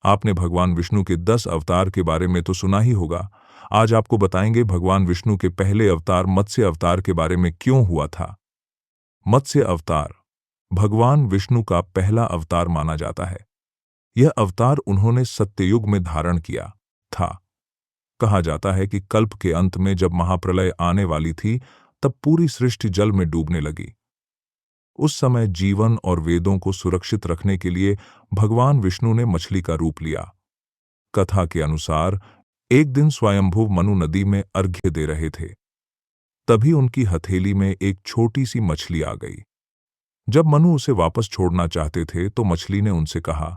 आपने भगवान विष्णु के 10 अवतार के बारे में तो सुना ही होगा। आज आपको बताएंगे भगवान विष्णु के पहले अवतार मत्स्य अवतार के बारे में क्यों हुआ था। मत्स्य अवतार भगवान विष्णु का पहला अवतार माना जाता है। यह अवतार उन्होंने सत्ययुग में धारण किया था। कहा जाता है कि कल्प के अंत में जब महाप्रलय आने वाली थी, तब पूरी सृष्टि जल में डूबने लगी। उस समय जीवन और वेदों को सुरक्षित रखने के लिए भगवान विष्णु ने मछली का रूप लिया। कथा के अनुसार एक दिन स्वयंभू मनु नदी में अर्घ्य दे रहे थे। तभी उनकी हथेली में एक छोटी सी मछली आ गई। जब मनु उसे वापस छोड़ना चाहते थे तो मछली ने उनसे कहा,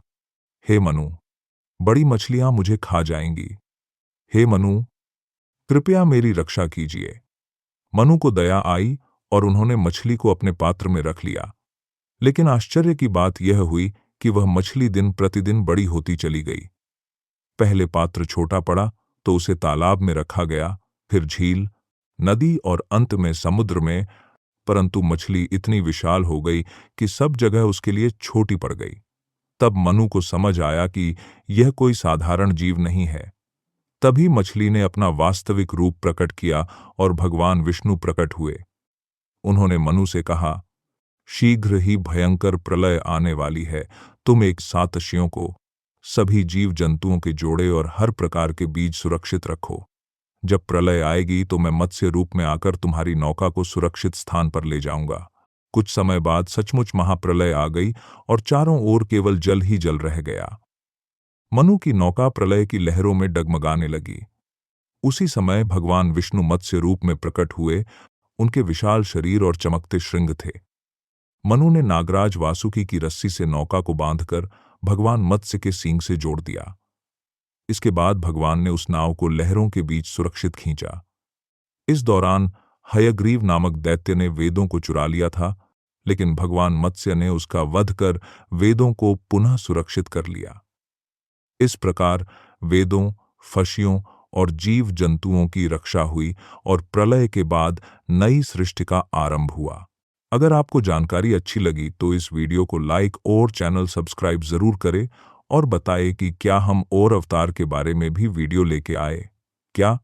हे मनु, बड़ी मछलियां मुझे खा जाएंगी। हे मनु, कृपया मेरी रक्षा कीजिए। मनु को दया आई और उन्होंने मछली को अपने पात्र में रख लिया। लेकिन आश्चर्य की बात यह हुई कि वह मछली दिन प्रतिदिन बड़ी होती चली गई। पहले पात्र छोटा पड़ा तो उसे तालाब में रखा गया, फिर झील, नदी और अंत में समुद्र में, परंतु मछली इतनी विशाल हो गई कि सब जगह उसके लिए छोटी पड़ गई। तब मनु को समझ आया कि यह कोई साधारण जीव नहीं है। तभी मछली ने अपना वास्तविक रूप प्रकट किया और भगवान विष्णु प्रकट हुए। उन्होंने मनु से कहा, शीघ्र ही भयंकर प्रलय आने वाली है। तुम एक सातशियों को, सभी जीव जंतुओं के जोड़े और हर प्रकार के बीज सुरक्षित रखो। जब प्रलय आएगी तो मैं मत्स्य रूप में आकर तुम्हारी नौका को सुरक्षित स्थान पर ले जाऊंगा। कुछ समय बाद सचमुच महाप्रलय आ गई और चारों ओर केवल जल ही जल रह गया। मनु की नौका प्रलय की लहरों में डगमगाने लगी। उसी समय भगवान विष्णु मत्स्य रूप में प्रकट हुए। उनके विशाल शरीर और चमकते श्रृंग थे। मनु ने नागराज वासुकी की रस्सी से नौका को बांधकर भगवान मत्स्य के सींग से जोड़ दिया। इसके बाद भगवान ने उस नाव को लहरों के बीच सुरक्षित खींचा। इस दौरान हयग्रीव नामक दैत्य ने वेदों को चुरा लिया था, लेकिन भगवान मत्स्य ने उसका वध कर वेदों को पुनः सुरक्षित कर लिया। इस प्रकार वेदों, फशियों और जीव जंतुओं की रक्षा हुई और प्रलय के बाद नई सृष्टि का आरंभ हुआ। अगर आपको जानकारी अच्छी लगी तो इस वीडियो को लाइक और चैनल सब्सक्राइब जरूर करें और बताएं कि क्या हम और अवतार के बारे में भी वीडियो लेके आए क्या।